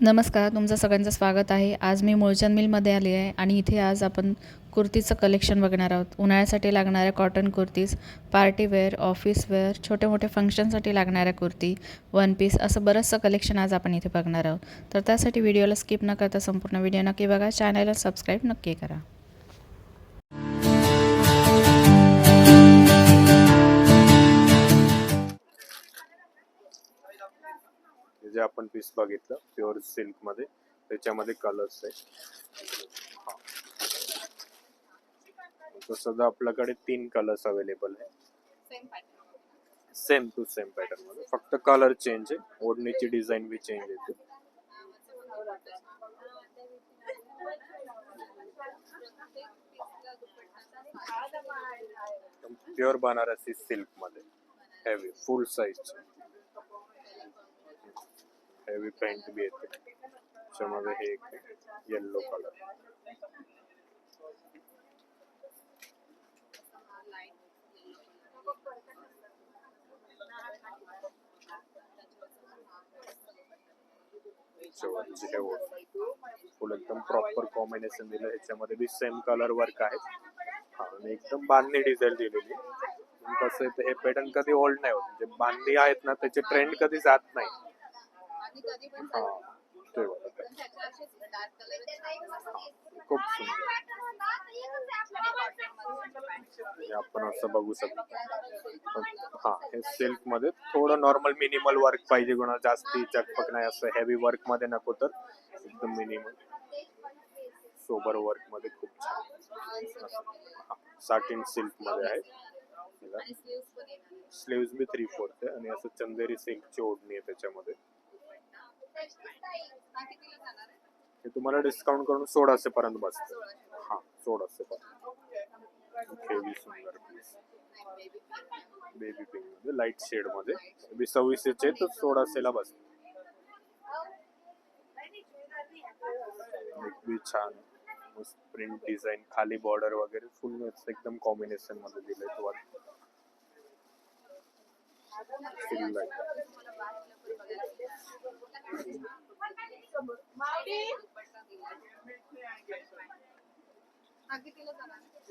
नमस्कार, तुमचं सगळ्यांचं स्वागत आहे. आज मी मुळचंद मिलमध्ये आली आहे आणि इथे आज आपण कुर्तीचं कलेक्शन बघणार आहोत. उन्हाळ्यासाठी लागणाऱ्या cotton kurtis, party wear, office wear, छोटे-मोठे फंक्शनसाठी लागणाऱ्या कुर्ती, वन पीस असं बरंचसं कलेक्शन आज आपण इथे बघणार आहोत. तर त्यासाठी व्हिडिओला स्किप न करता संपूर्ण व्हिडिओ नक्की बघा. चॅनलला सबस्क्राईब नक्की करा. जे आपण पीस बघितलं प्युअर सिल्क मध्ये, त्याच्यामध्ये कलर्स आहे. सध्या आपल्याकडे 3 कलर्स अवेलेबल आहे. सेम टू सेम पॅटर्न मध्ये, फक्त कलर चेंज आहे. ओढणीची डिझाईन भी चेंज आहे. प्युअर बनारसी सिल्क मध्ये हेवी फुल साइज हेवी प्रिंट भी येते. त्याच्यामध्ये हे एक येलो कलर, फुल एकदम प्रॉपर कॉम्बिनेशन दिलं. ह्याच्यामध्ये बी सेम कलर वर्क आहे आणि एकदम बांधणी डिझाईन दिलेली. कसं आहे, हे पॅटर्न कधी ओल्ड नाही होत. जे बांधणी आहेत ना, त्याचे ट्रेंड कधी जात नाही. खूप सुंदर आपण असं बघू शकतो. हे सिल्क मध्ये थोडं नॉर्मल मिनिमल वर्क पाहिजे, कोणा जास्ती चकपक नाही. असं हेवी वर्क मध्ये नको, तर एकदम मिनिमल सोबर वर्क मध्ये खूप छान. साटिन सिल्क मध्ये आहे. स्लीव्स बी 3/4 आहे आणि असं चंदेरी सिल्कची ओढणी आहे त्याच्यामध्ये. हे तुम्हाला डिस्काउंट करून 1600 पर्यंत बसतं. 1600 पर्यंत. हेवी सुंदर पीस बेबी पिंक मध्ये, लाईट शेड मध्ये, 2600 चे तर 1600 ला बसतं. बी छान प्रिंट डिझाईन, खाली बॉर्डर वगैरे फुल एकदम कॉम्बिनेशन मध्ये दिलंय.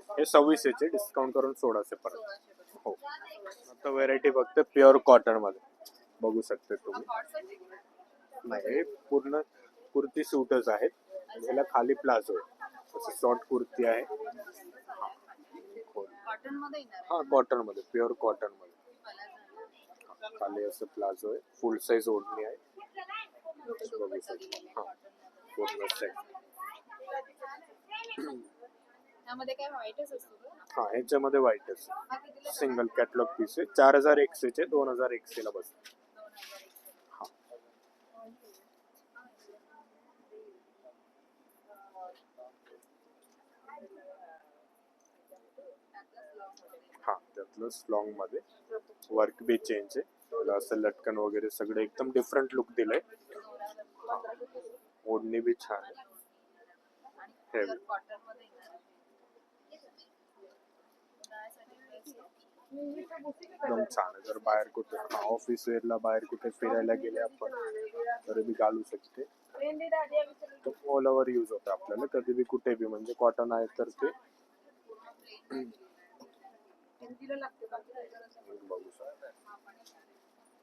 हे 2600 चे डिस्काउंट करून 1600 पर्यंत. हो, आता व्हेरायटी फक्त प्युअर कॉटन मध्ये बघू शकते तुम्ही. नाही, हे पूर्ण कुर्ती सूटच आहेत. याला खाली प्लाझो आहे. शॉर्ट कुर्ती आहे. कॉटन मध्ये, प्युअर कॉटन मध्ये. खाली असं प्लाझो आहे. फुल साइज ओढणी आहे. बघू शकता. पूर्ण सेट. ह्याच्यामध्ये व्हाईटच सिंगल कॅटलॉग पीस आहे. 4100 चे 2100 ला बसते. त्यातलं लॉंग मध्ये वर्क बी चेंज आहे. असं लटकन वगैरे सगळं एकदम डिफरंट लुक दिलंय. ओढणी बी छान आहे. एकदम छान आहे. जर बाहेर कुठे ऑफिस वेअरला बाहेर कुठे फिरायला गेले आपण, तरी बी घालू शकते. ऑल ओव्हर यूज होतं आपल्याला, कधी बी कुठे बी. म्हणजे कॉटन आहे तर ते बघू शकता.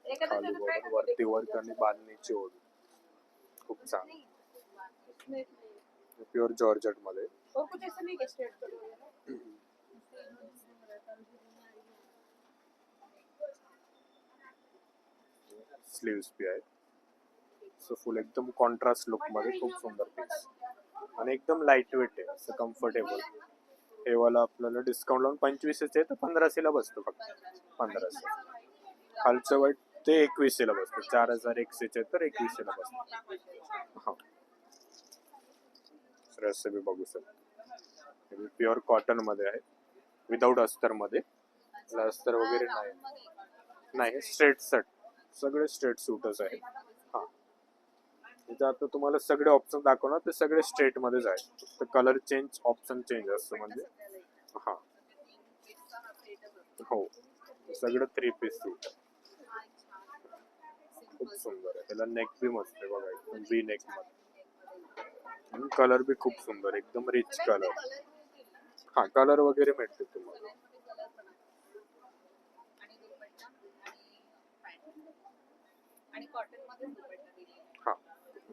खाली बॉर्डर, वरती वर्क आणि बांधणीची ओढ खूप छान. प्युअर जॉर्जेट मध्ये. स्लीव्स बी आहेत. सो फुल एकदम कॉन्ट्रास्ट लुक मध्ये खूप सुंदर पीस आणि एकदम लाईट वेट आहे. असं कम्फर्टेबल. हे वाला आपल्याला डिस्काउंट लावून 2500 चे तर 1500 ला बसतो. फक्त 1500. खालचं वाईट ते 2100 ला बसतं. 4100 चे तर 2100 ला बसतं. असं बी बघू शकतो. प्युअर कॉटन मध्ये आहे, विदाउट अस्तर मध्ये. अस्तर वगैरे नाही. स्ट्रेट सेट, सगळे स्ट्रेट सूटच आहे. आता तुम्हाला सगळे ऑप्शन दाखवणार, ते सगळे स्ट्रेट मध्येच आहे. फक्त कलर चेंज, ऑप्शन चेंज असतं. म्हणजे हो, सगळं 3 पीस सूट. खूप सुंदर आहे. त्याला नेक बी मस्त आहे बघा, एकदम व्ही नेक मध्ये. आणि कलर बी खूप सुंदर, एकदम रिच कलर. हा कलर वगैरे मिळते तुम्हाला. हा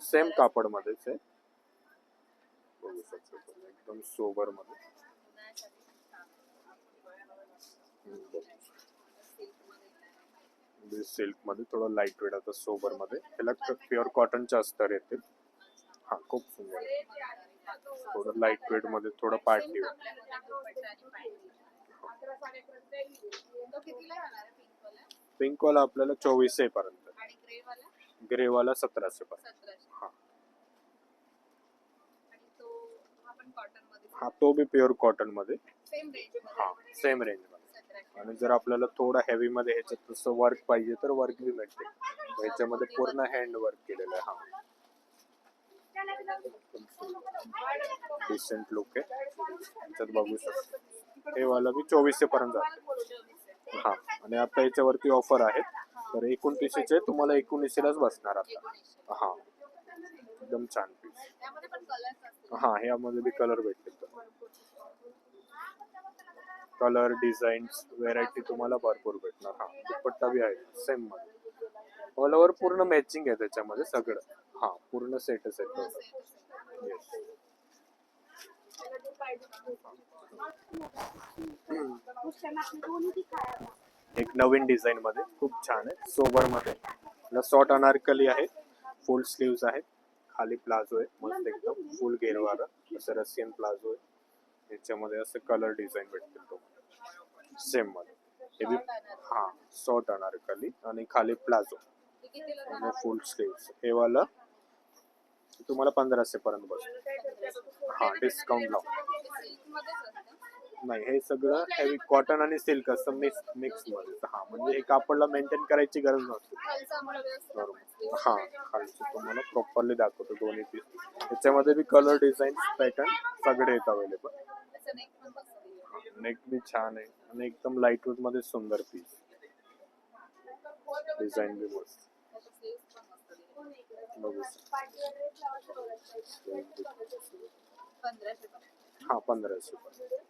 सेम कापड मध्येच आहे. बघू शकतो तुम्ही, एकदम सोबर मध्ये. सिल्क मध्ये थोडं लाईट वेट आता सोबर मध्ये. त्याला प्युअर कॉटनच्या अस्तर येतील. हा खूप सुंदर आहे. थोडं लाईट वेट मध्ये, थोडं पार्टी वेअर. पिंक वाला आपल्याला 2400 पर्यंत. ग्रे वाला 1700 पर्यंत. हा हा तो बी प्युअर कॉटन मध्ये. हा सेम रेंज मध्ये. आणि जर आपल्याला थोडा हेवी मध्ये ह्याच्यात तसं वर्क पाहिजे तर वर्क बी मिळते. ह्याच्यामध्ये पूर्ण हँड वर्क केलेलं आहे. हा डिसेंट लुक आहे ह्याच्यात, बघू शकतो. हे वाला बी 2400 पर्यंत जाते. हा आणि आता याच्यावरती ऑफर आहे, तर 2900 तुम्हाला 1900लाच बसणार आता. हा एकदम छान पीस. हा ह्यामध्ये बी कलर भेटतील. कलर डिझाईन्स व्हेरायटी तुम्हाला भरपूर भेटणार. हा दुपट्टा बी आहे सेम मध्ये. ऑल ओव्हर पूर्ण मॅचिंग आहे त्याच्यामध्ये सगळं. हा पूर्ण सेटच आहे. येस. एक नवीन डिझाईन मध्ये खूप छान आहे, सोबर मध्ये. शॉर्ट अनारकली आहे, फुल स्लीव्स आहेत, खाली प्लाझो आहे मस्त एकदम फुल घेरवारा असं रशियन प्लाझो आहे. याच्यामध्ये असं कलर डिझाईन भेटतील तो सेम मध्ये. हे बी हा शॉर्ट अनारकली आणि खाली प्लाझो आणि फुल स्लीव्स. हे वाला तुम्हाला 1500 पर्यंत बसतो. हा डिस्काउंट लावून. नाही हे सगळं हेवी कॉटन आणि सिल्क असं मिक्स मध्ये. हा म्हणजे हे कापडला मेंटेन करायची गरज नसते. बरोबर. हा खालची तुम्हाला प्रॉपरली दाखवतो दोन्ही पीस. त्याच्यामध्ये बी कलर डिझाईन पॅटर्न सगळे आहेत अवेलेबल. नेक बी छान आहे आणि एकदम लाईट वेट मध्ये सुंदर पीस. डिझाईन बी मस्त. बघू हा 1500 पर्यंत.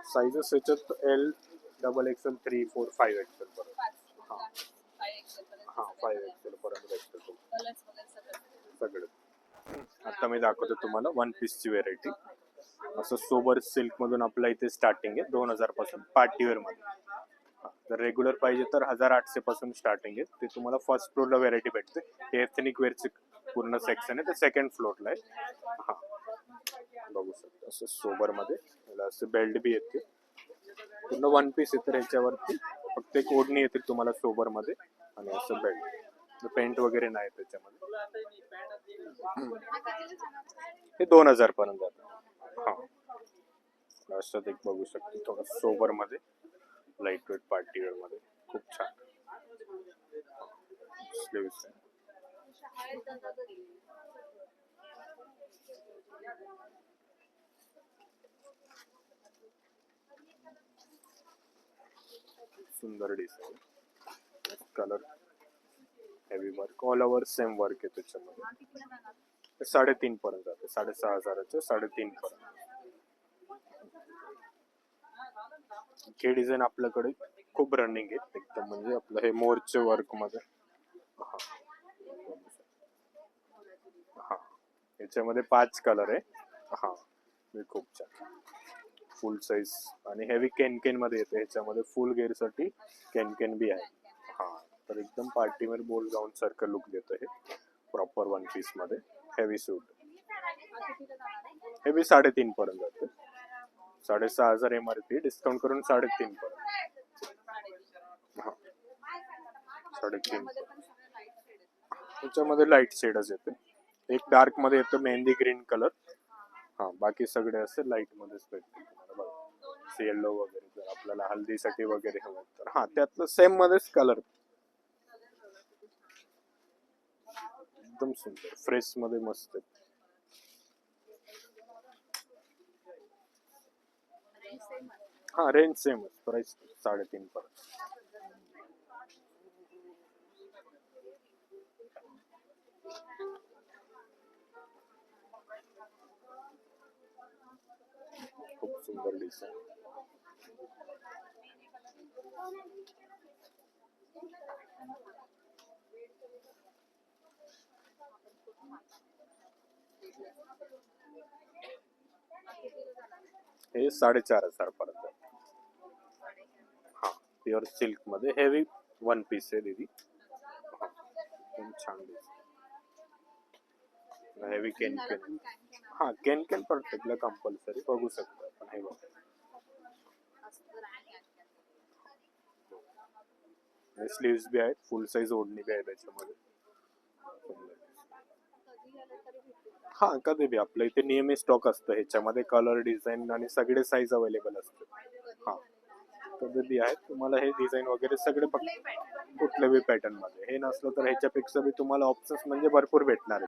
साइजेस याच्यात एल, डबल एक्सेल, 3, 4, 5 एक्सेल पर्यंत. हा हा 5 एक्सेल पर्यंत भेटतो सगळे. आता मी दाखवतो तुम्हाला वन पीस ची व्हेरायटी. असं सोबर सिल्क मधून आपल्या इथे स्टार्टिंग आहे 2000 पासून पार्टीवेअर मध्ये. तर रेग्युलर पाहिजे तर 1800 पासून स्टार्टिंग आहे. ते तुम्हाला फर्स्ट फ्लोअरला व्हेरायटी भेटते. हे एथनिक वेअरचे पूर्ण सेक्शन आहे, ते सेकंड फ्लोअरला आहे. हा बघू शकता असं सोबर मध्ये. याला असं बेल्ट बी येते, पूर्ण वन पीस येते. ह्याच्यावरती फक्त एक ओढणी येते तुम्हाला सोबर मध्ये आणि असं बेल्ट. पेंट वगैरे नाही त्याच्यामध्ये. हे 2000 पर्यंत जातं. हा असं एक बघू शकते थोडं सोबर मध्ये, लाईट वेट पार्टीवेअर मध्ये खूप छान. स्लीव्स सुंदर design. Colour heavy work, all over same work आहे त्याच्यामध्ये. 3.5 पर्यंत जाते. 6500चे 3.5 पर्यंत. हे डिझाईन आपल्याकडे खूप रनिंग आहे एकदम, म्हणजे आपलं हे मोरचे वर्क मध्ये. हा याच्यामध्ये 5 कलर आहे. हा हे खूप छान फुल साईज आणि हेवी केन मध्ये येते. ह्याच्यामध्ये फुल गेअर साठी केन बी आहे. हा तर एकदम पार्टीवेअर बोल गाऊन सारखं लुक देतं हे प्रॉपर वन पीस मध्ये. हेवी सूट. हे बी 3.5 पर्यंत जाते. 6500 MRP, डिस्काउंट करून 3.5 पर्यंत. हा 3.5. त्याच्यामध्ये लाईट शेडच येते. एक डार्क मध्ये येतं मेहंदी ग्रीन कलर. हा बाकी सगळे असे लाईट मध्येच भेटते तुम्हाला बघा. येलो वगैरे जर आपल्याला हल्दीसाठी वगैरे हवं तर हा त्यातलं सेम मध्येच कलर. एकदम सुंदर फ्रेश मध्ये मस्त. हा रेंज सेमच, प्राइस 3.5 पर्यंत. खूप सुंदर डिझाईन. हे 4,500 पर्यंत. हा प्युअर सिल्क मध्ये हेवी वन पीस आहे दीदी. हा, एकदम छान दिसत. हेवी केन केन. हा केन केन प्रत्येकला कंपल्सरी बघू शकतो आपण. हे बघ, स्लीव्स बी आहेत, फुल साईज ओढणी बी आहे त्याच्यामध्ये. हा कधी बी आपल्या इथे नेहमी स्टॉक असतं ह्याच्यामध्ये. कलर डिझाईन आणि सगळे साईज अवेलेबल असते. हा कधी बी आहेत तुम्हाला हे डिझाईन वगैरे सगळे कुठल्या बी पॅटर्न मध्ये. हे नसलं तर ह्याच्यापेक्षा बी तुम्हाला ऑप्शन्स म्हणजे भरपूर भेटणार आहे.